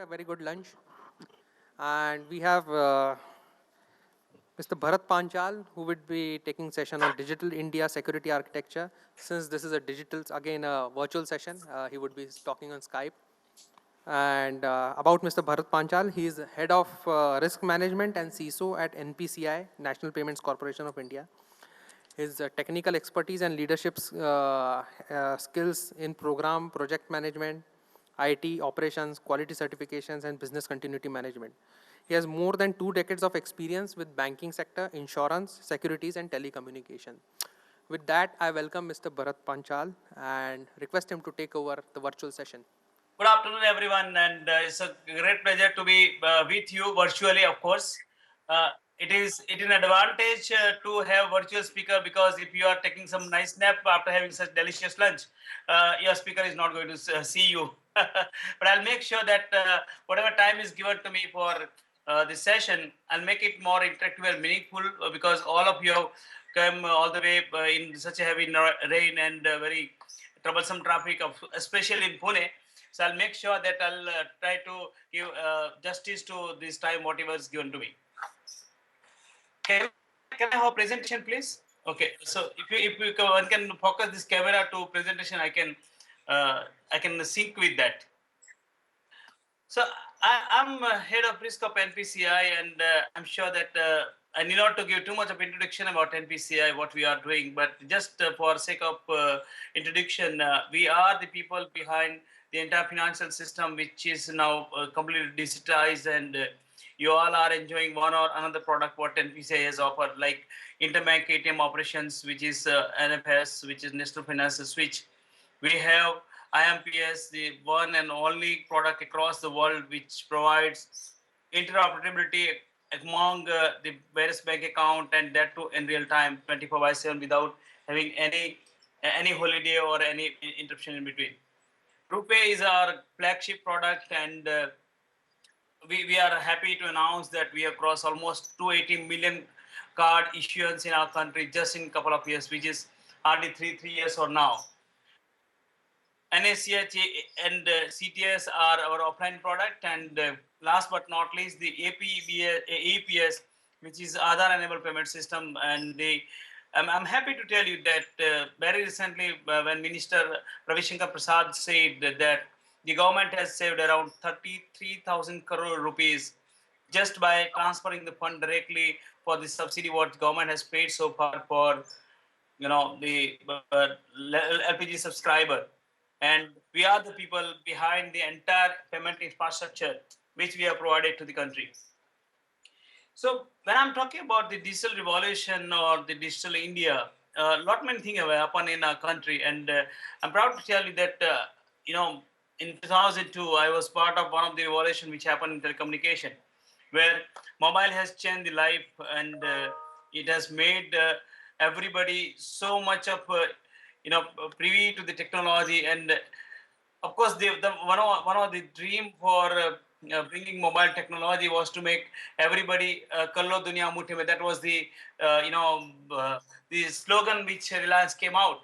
a very good lunch, and we have Mr. Bharat Panchal, who would be taking session on Digital India Security Architecture. Since this is a digital, again a virtual session, he would be talking on Skype. And about Mr. Bharat Panchal, he is head of risk management and CISO at NPCI, National Payments Corporation of India. His technical expertise and leadership skills in program, project management, IT, operations, quality certifications, and business continuity management. He has more than 2 decades of experience with banking sector, insurance, securities, and telecommunication. With that, I welcome Mr. Bharat Panchal and request him to take over the virtual session. Good afternoon, everyone, and it's a great pleasure to be with you virtually. Of course, it is an advantage to have virtual speaker, because if you are taking some nice nap after having such delicious lunch, your speaker is not going to see you. But I'll make sure that whatever time is given to me for this session, I'll make it more interactive and meaningful, because all of you have come all the way in such a heavy rain and very troublesome traffic, especially in Pune. So I'll make sure that I'll try to give justice to this time, whatever is given to me. Can I have a presentation, please? Okay. So if one can focus this camera to presentation, I can sync with that. So I'm head of risk of NPCI, and I'm sure that I need not to give too much of introduction about NPCI, what we are doing, but just for sake of introduction, we are the people behind the entire financial system, which is now completely digitized, and you all are enjoying one or another product what NPCI has offered, like interbank ATM operations, which is NFS, which is National Financial Switch. We have IMPS, the one and only product across the world which provides interoperability among the various bank account, and that too in real time, 24/7, without having any holiday or any interruption in between. RuPay is our flagship product, and we are happy to announce that we have crossed almost 280 million card issuance in our country just in a couple of years, which is hardly three years or now. NACH and CTS are our offline product, and last but not least, the APS, which is Aadhaar-enabled payment system. And I'm happy to tell you that very recently, when Minister Ravi Shankar Prasad said that the government has saved around 33,000 crore rupees just by transferring the fund directly for the subsidy what government has paid so far for the LPG subscriber. And we are the people behind the entire payment infrastructure which we have provided to the country. So when I'm talking about the digital revolution or the digital India, a lot many things have happened in our country, and I'm proud to tell you that in 2002 I was part of one of the revolution which happened in telecommunication, where mobile has changed the life, and it has made everybody so much of privy to the technology. And of course, one of the dream for bringing mobile technology was to make everybody kallo duniya muthe mein. That was the slogan which Reliance came out,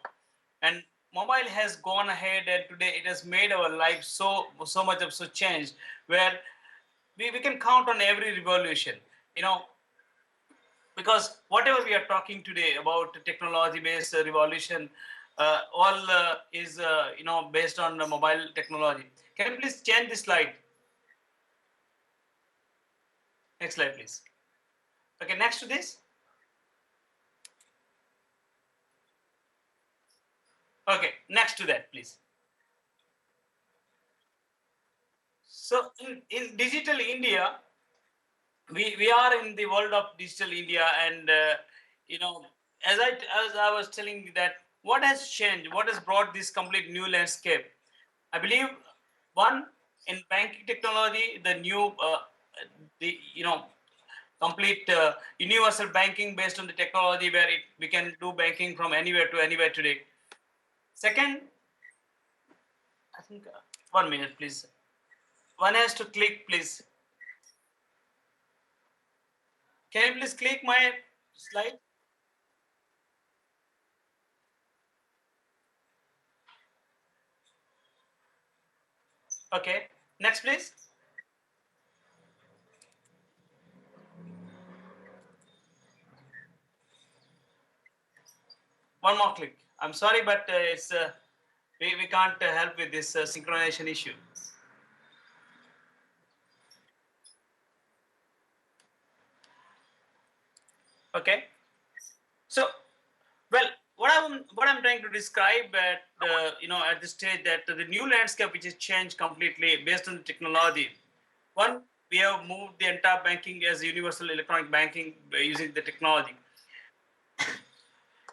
and mobile has gone ahead, and today it has made our life so much of so changed, where we can count on every revolution, because whatever we are talking today about technology based revolution, all is based on mobile technology. Can you please change the slide? Next slide, please. Okay, next to this. Okay, next to that, please. So in digital India, we are in the world of digital India, and as I was telling you that what has changed, what has brought this complete new landscape. I believe one, in banking technology, the new the complete universal banking based on the technology, where we can do banking from anywhere to anywhere today. Second, I think 1 minute, please. One has to click, please. Can you please click my slide? Okay. Next, please. One more click. I'm sorry, but we can't help with this synchronization issue. Okay. So, well, what I'm trying to describe at at this stage, that the new landscape which is changed completely based on technology. One, we have moved the entire banking as universal electronic banking using the technology.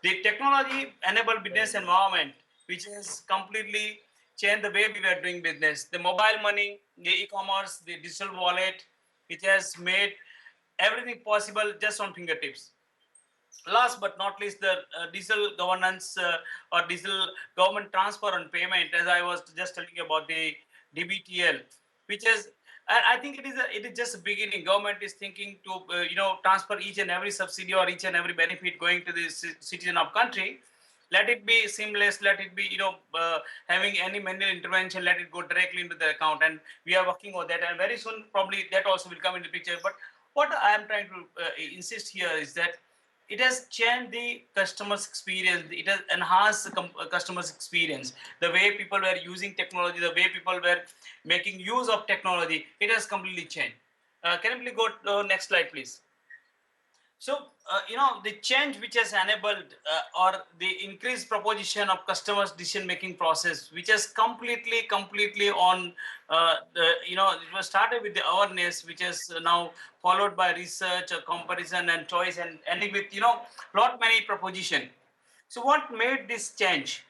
The technology enabled business environment, which has completely changed the way we were doing business. The mobile money, the e-commerce, the digital wallet, which has made everything possible just on fingertips. Last but not least, the digital governance or digital government transfer and payment, as I was just telling you about the DBTL, which is, I think it is just a beginning. Government is thinking to transfer each and every subsidy or each and every benefit going to the citizen of country. Let it be seamless. Let it be having any manual intervention. Let it go directly into the account, and we are working on that. And very soon, probably that also will come into picture. But what I am trying to insist here is that it has changed the customer's experience. It has enhanced the customer's experience. The way people were using technology, the way people were making use of technology, it has completely changed. Can you please go to the next slide, please? So, the change which has enabled or the increased proposition of customers' decision-making process, which has completely on it was started with the awareness, which is now followed by research, comparison, and choice, and ending with lot many proposition. So, what made this change?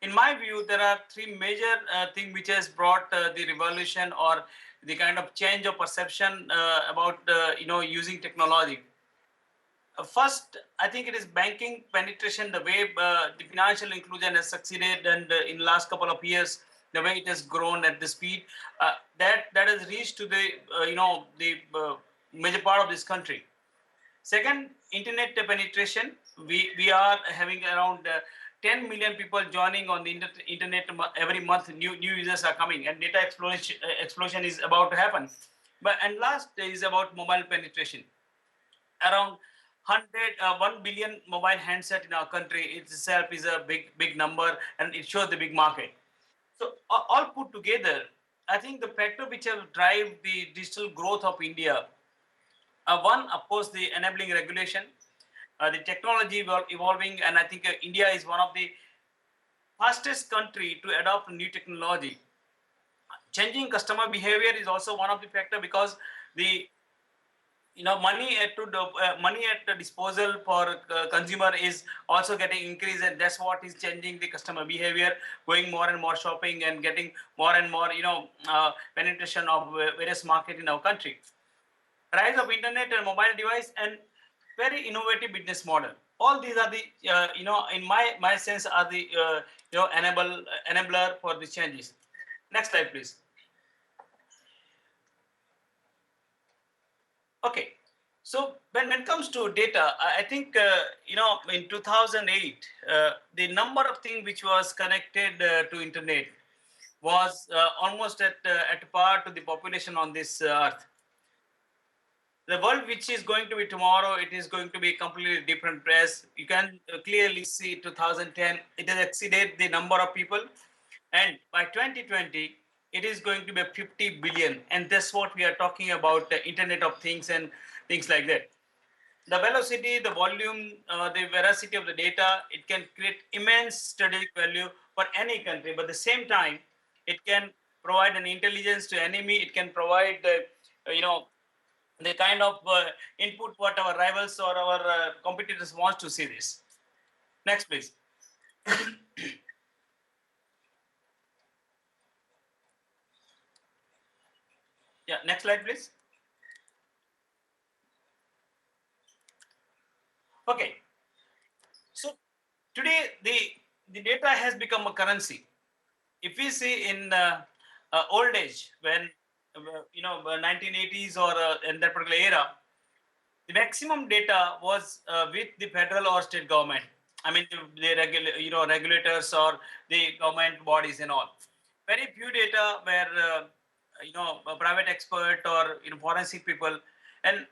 In my view, there are three major things which has brought the revolution or the kind of change of perception about using technology. First, I think it is banking penetration, the way the financial inclusion has succeeded, and in the last couple of years, the way it has grown at the speed that has reached to the major part of this country. Second, internet penetration. We are having around 10 million people joining on the internet every month. New users are coming, and data explosion is about to happen. But and last is about mobile penetration. Around 1 billion mobile handset in our country itself is a big number, and it shows the big market. So all put together, I think the factor which have drive the digital growth of India, one, of course, the enabling regulation, the technology evolving, and I think India is one of the fastest country to adopt new technology. Changing customer behavior is also one of the factor, because the money at the disposal for consumer is also getting increased, and that's what is changing the customer behavior, going more and more shopping and getting more and more penetration of various market in our country. Rise of internet and mobile device, and very innovative business model. All these are the in my sense are the enabler for the changes. Next slide, please. Okay. So when it comes to data, I think in 2008, the number of things which was connected to internet was almost at par to the population on this earth. The world which is going to be tomorrow, it is going to be completely different place. You can clearly see 2010, it has exceeded the number of people, and by 2020, it is going to be 50 billion, and that's what we are talking about, the Internet of Things and things like that. The velocity, the volume, the veracity of the data, it can create immense strategic value for any country. But at the same time, it can provide an intelligence to enemy. It can provide the kind of input what our rivals or our competitors want to see this. Next, please. Yeah, next slide, please. Okay. So today the data has become a currency. If we see in old age, when 1980s or in that particular era, the maximum data was with the federal or state government. I mean, the regulators or the government bodies and all. Very few data were a private expert or forensic people, and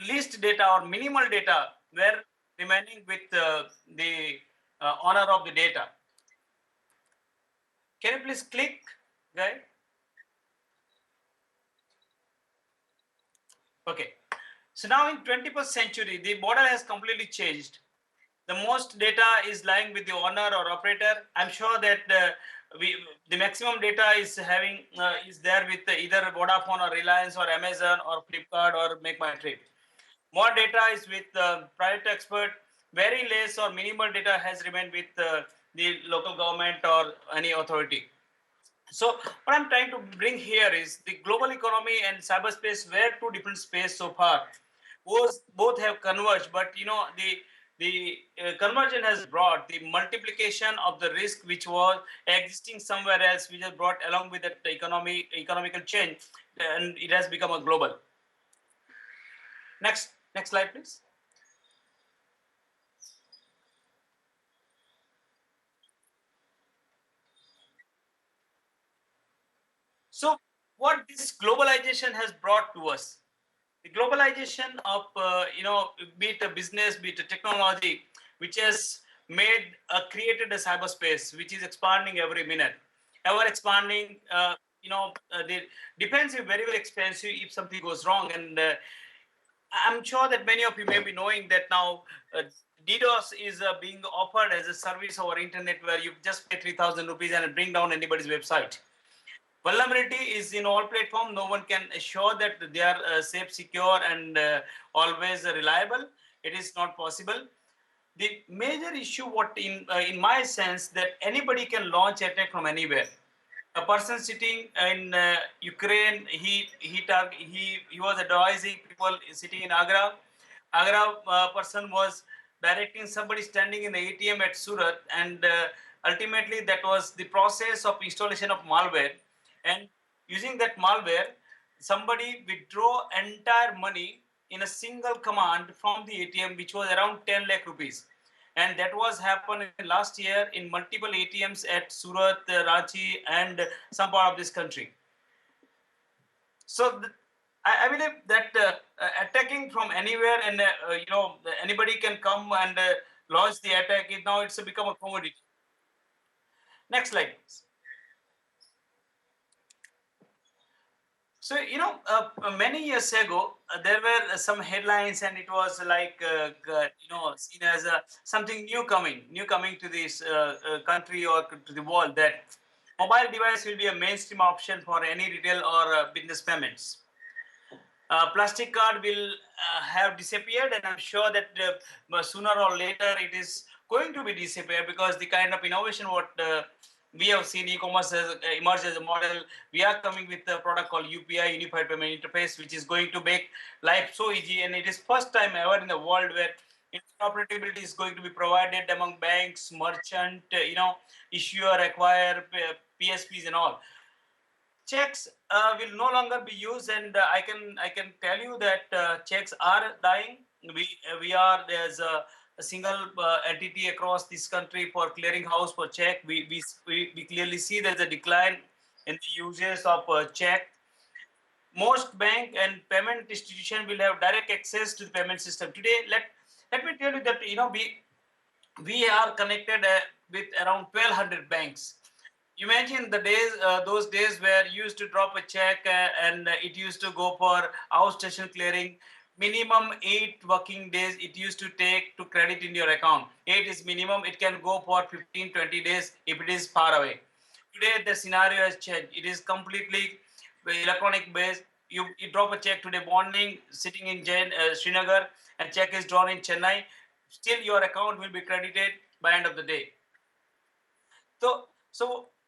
least data or minimal data were remaining with the owner of the data. Can you please click, guy? Okay. So now in 21st century, the model has completely changed. The most data is lying with the owner or operator. I'm sure that the maximum data is there with either Vodafone or Reliance or Amazon or Flipkart or Make My Trip. More data is with private expert. Very less or minimal data has remained with the local government or any authority. So what I'm trying to bring here is the global economy and cyberspace were two different spaces so far. Both have converged, but the conversion has brought the multiplication of the risk which was existing somewhere else, which has brought along with that economical change, and it has become a global. Next slide, please. So what this globalization has brought to us, the globalization of be it a business, be it a technology, which has created a cyberspace which is expanding every minute, ever expanding. The defense is very very expensive if something goes wrong, and I'm sure that many of you may be knowing that now. DDoS is being offered as a service over internet where you just pay 3,000 rupees and bring down anybody's website. Vulnerability is in all platforms. No one can assure that they are safe, secure, and always reliable. It is not possible. The major issue, what in my sense, that anybody can launch attack from anywhere. A person sitting in Ukraine, he was advising people sitting in Agra. Agra person was directing somebody standing in the ATM at Surat, and ultimately that was the process of installation of malware. And using that malware, somebody withdraw entire money in a single command from the ATM, which was around 10 lakh rupees. And that was happened last year in multiple ATMs at Surat, Ranchi, and some part of this country. So I believe that attacking from anywhere and anybody can come and launch the attack. Now it's become a commodity. Next slide, please. So, many years ago, there were some headlines, and it was like, seen as something new coming to this country or to the world, that mobile device will be a mainstream option for any retail or business payments. Plastic card will have disappeared, and I'm sure that sooner or later it is going to be disappeared, because the kind of innovation what we have seen e-commerce has emerged as a model. We are coming with a product called UPI, Unified Payment Interface, which is going to make life so easy, and it is first time ever in the world where interoperability is going to be provided among banks, merchant, issuer, acquire, PSPs, and all. Checks will no longer be used, and I can tell you that checks are dying. We are there's a single entity across this country for clearing house for check. We clearly see there's a decline in the uses of check. Most bank and payment institution will have direct access to the payment system today. Let me tell you that we are connected with around 1,200 banks. Imagine those days where you used to drop a check and it used to go for outstation clearing. Minimum 8 working days it used to take to credit in your account. 8 is minimum. It can go for 15, 20 days if it is far away. Today the scenario has changed. It is completely electronic based. You drop a check today morning sitting in Srinagar, and check is drawn in Chennai. Still your account will be credited by end of the day. So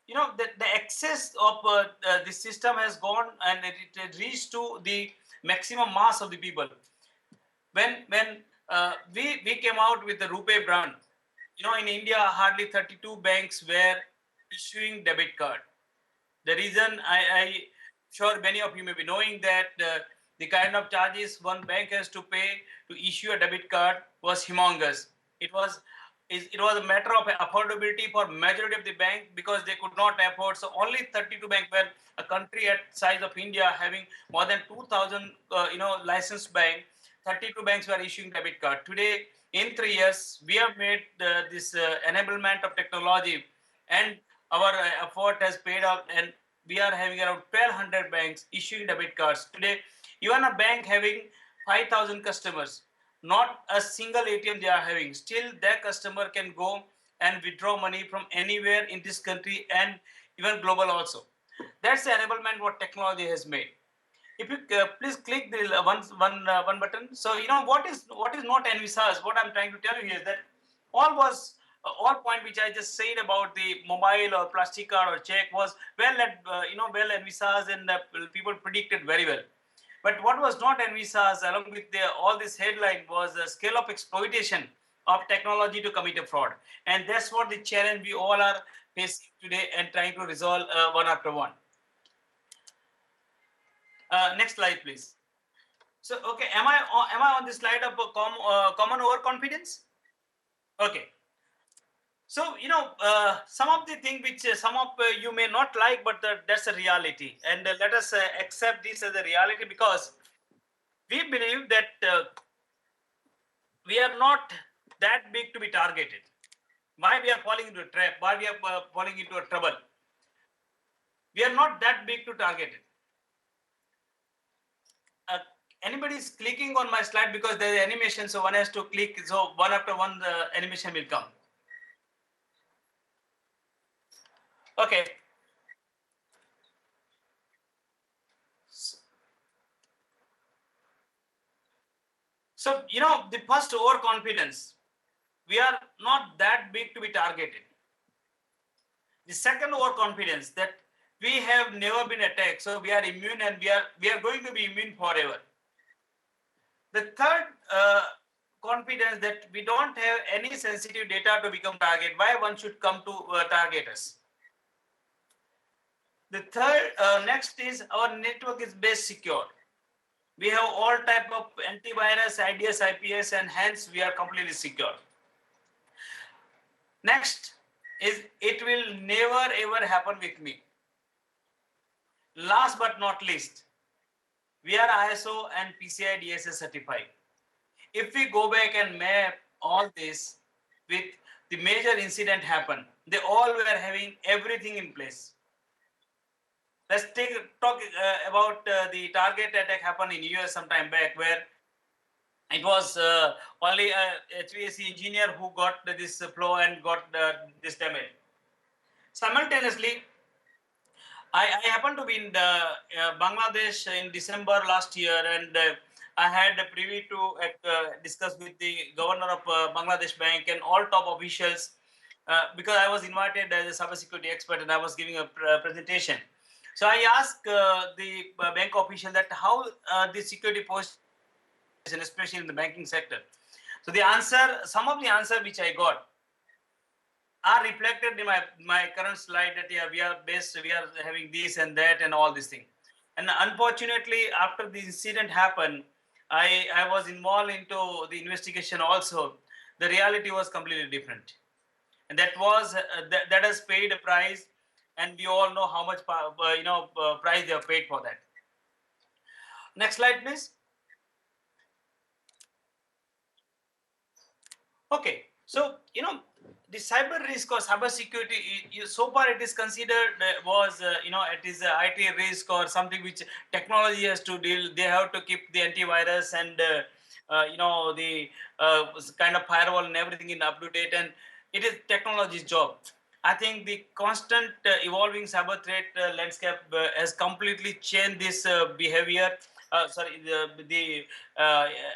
the excess of the system has gone, and it reached to the maximum mass of the people. When we came out with the RuPay brand, in India hardly 32 banks were issuing debit card. The reason I sure many of you may be knowing that the kind of charges one bank has to pay to issue a debit card was humongous. It was it was a matter of affordability for majority of the bank, because they could not afford. So only 32 banks were a country at size of India having more than 2,000 licensed bank. 32 banks were issuing debit card. Today in 3 years, we have made this enablement of technology, and our effort has paid off. And we are having around 1,200 banks issuing debit cards today. Even a bank having 5,000 customers, not a single ATM they are having. Still, their customer can go and withdraw money from anywhere in this country and even global also. That's the enablement what technology has made. If you please click the one button. So what is not envisaged. What I'm trying to tell you here is that all point which I just said about the mobile or plastic card or check was well envisaged, and people predicted very well. But what was not envisaged along with all this headline was the scale of exploitation of technology to commit a fraud, and that's what the challenge we all are facing today and trying to resolve one after one. Next slide, please. So, okay, am I on this slide of common overconfidence? Okay. So, some of the things which some of you may not like, but that's a reality, and let us accept this as a reality, because we believe that we are not that big to be targeted. Why we are falling into a trap? Why we are falling into a trouble? We are not that big to target it. Anybody is clicking on my slide, because there is animation, so one has to click. So one after one, the animation will come. Okay. So, the first overconfidence, we are not that big to be targeted. The second overconfidence, that we have never been attacked, so we are immune, and we are going to be immune forever. The third confidence, that we don't have any sensitive data to become target. Why one should come to target us? The third next is our network is best secure. We have all type of antivirus, IDS, IPS, and hence we are completely secure. Next is, it will never ever happen with me. Last but not least, we are ISO and PCI DSS certified. If we go back and map all this with the major incident happen, they all were having everything in place. Let's talk about the target attack happened in US some time back, where it was only a HVAC engineer who got this flow and got this damage. Simultaneously, I happened to be in Bangladesh in December last year, and I had a privy to discuss with the governor of Bangladesh Bank and all top officials, because I was invited as a cybersecurity expert and I was giving a presentation. So I asked the bank official that how the security post, especially in the banking sector. So some of the answer which I got are reflected in my current slide, that we are having this and that and all these things. And unfortunately, after the incident happened, I was involved into the investigation also. The reality was completely different, and that was that has paid a price, and we all know how much price they have paid for that. Next slide, please. Okay, so the cyber risk or cyber security, so far it is considered it is a IT risk or something which technology has to deal. They have to keep the antivirus and the kind of firewall and everything in up to date, and it is technology's job. I think the constant evolving cyber threat landscape has completely changed this behavior. The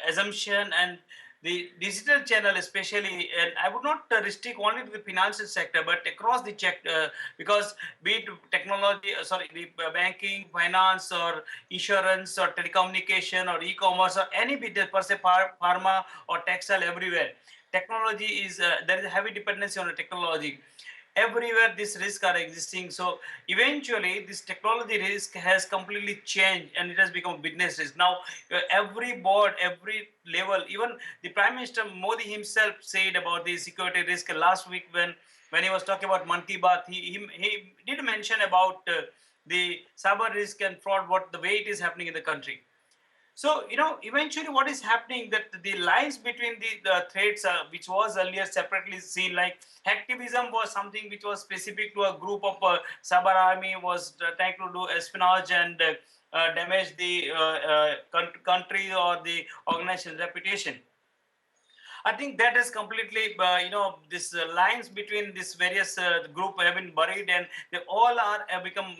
assumption, and the digital channel especially, and I would not restrict only to the financial sector, but across the because be it technology, the banking, finance, or insurance, or telecommunication, or e-commerce, or any bit per se, pharma or textile, everywhere. Technology is, there is a heavy dependency on the technology. Everywhere these risks are existing. So eventually this technology risk has completely changed, and it has become business risk. Now every board, every level, even the Prime Minister Modi himself said about the security risk last week when he was talking about Mann Ki Baat. He did mention about the cyber risk and fraud, what the way it is happening in the country. So, eventually what is happening that the lines between the threads, which was earlier separately seen, like hacktivism was something which was specific to a group of cyber army, was trying to do espionage and damage the country or the organization's reputation. I think that is completely, this lines between these various group have been buried, and they all have become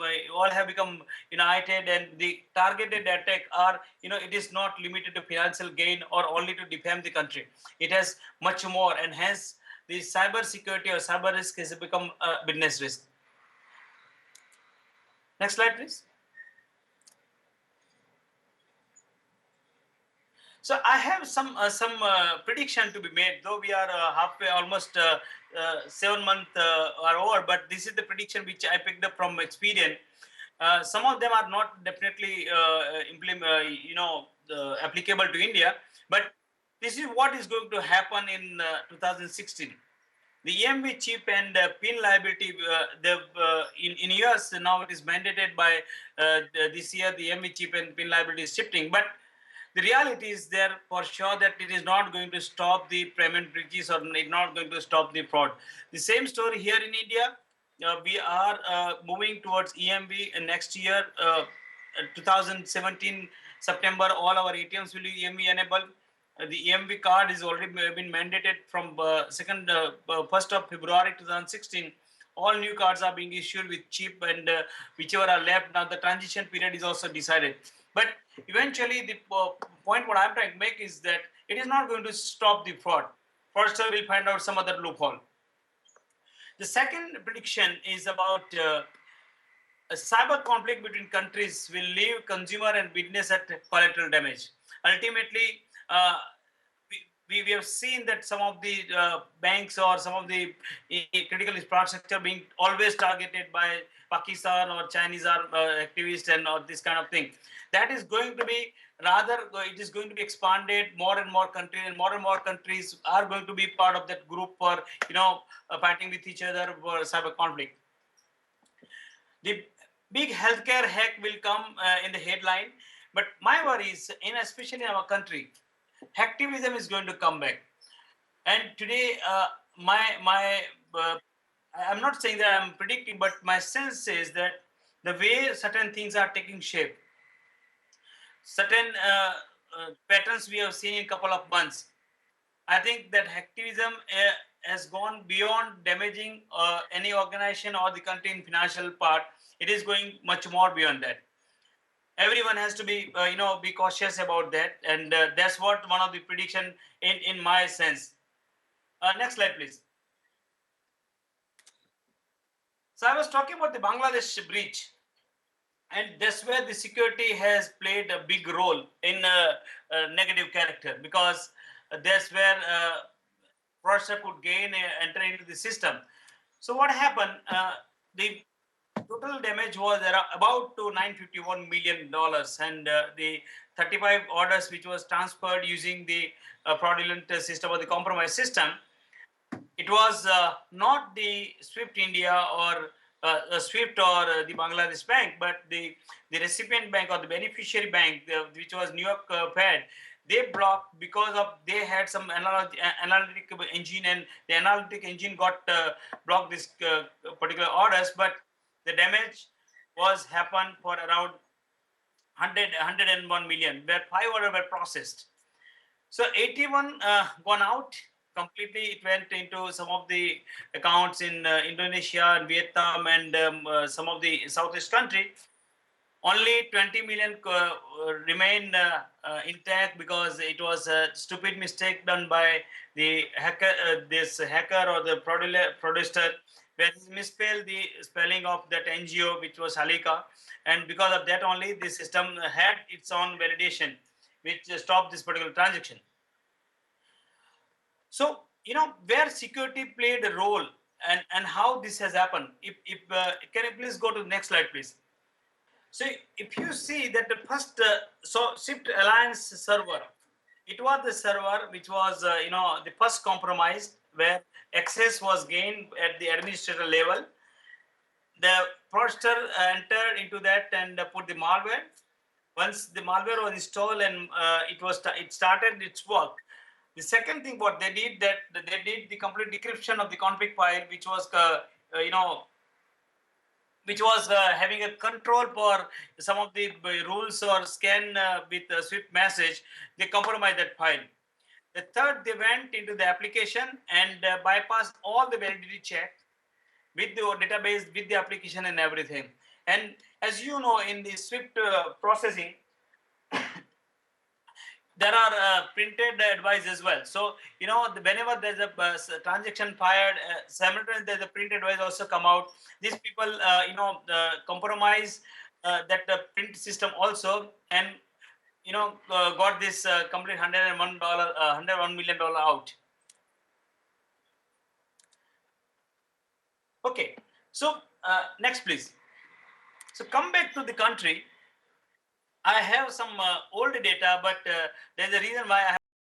united. And the targeted attack are, it is not limited to financial gain or only to defame the country. It has much more, and hence the cyber security or cyber risk has become a business risk. Next slide, please. So I have some prediction to be made. Though we are halfway, almost 7 months are over, but this is the prediction which I picked up from experience. Some of them are not definitely applicable to India, but this is what is going to happen in 2016. The EMV chip and PIN liability, in US now it is mandated by this year. The EMV chip and PIN liability is shifting, but the reality is there for sure that it is not going to stop the payment breaches, or it's not going to stop the fraud. The same story here in India. We are moving towards EMV next year, 2017 September. All our ATMs will be EMV enabled. The EMV card is already been mandated from 1st of February 2016. All new cards are being issued with chip, and whichever are left now, the transition period is also decided. But eventually, the point what I'm trying to make is that it is not going to stop the fraud. Fraudster will find out some other loophole. The second prediction is about a cyber conflict between countries will leave consumer and business at collateral damage. Ultimately, we have seen that some of the banks or some of the critical infrastructure being always targeted by Pakistan or Chinese activists and or this kind of thing. That is going to be rather, it is going to be expanded more and more countries, and more countries are going to be part of that group for fighting with each other for cyber conflict. The big healthcare hack will come in the headline, but my worry is, especially in our country, hacktivism is going to come back. And today, I'm not saying that I'm predicting, but my sense is that the way certain things are taking shape, certain patterns we have seen in a couple of months, I think that hacktivism has gone beyond damaging any organization or the country in financial part. It is going much more beyond that. Everyone has to be, be cautious about that, and that's what one of the prediction in my sense. Next slide, please. So I was talking about the Bangladesh breach, and that's where the security has played a big role in a negative character, because that's where fraudster could gain enter into the system. So what happened? The total damage was about to $951 million, and the 35 orders which was transferred using the fraudulent system or the compromised system. It was not the Swift India or Swift or the Bangladesh bank, but the recipient bank or the beneficiary bank, which was New York Fed. They blocked because of they had some analytic engine, and the analytic engine got blocked this particular orders, but the damage was happened for around 101 million, where 5 orders were processed. So 81 gone out completely. It went into some of the accounts in Indonesia and Vietnam and some of the Southeast country. Only 20 million remain intact, because it was a stupid mistake done by the hacker, this hacker or the fraudster, where he misspelled the spelling of that NGO, which was Halika, and because of that only the system had its own validation, which stopped this particular transaction. So, where security played a role, and how this has happened. Can you please go to the next slide, please? So, if you see that the first, Swift Alliance server, it was the server which was, the first compromise, where access was gained at the administrator level. The fraudster entered into that and put the malware. Once the malware was installed and it started its work. The second thing what they did, that they did the complete decryption of the config file, which was you know which was having a control for some of the rules or scan with a swift message. They compromised that file. The third, they went into the application and bypassed all the validity check with the database, with the application and everything. And as you know, in the swift processing, there are printed advice as well. So whenever there's a transaction fired, simultaneously there's a print advice also come out. These people compromise that print system also, and got this complete $101 out. Okay, so next please. So come back to the country. I have some old data, but there's a reason why I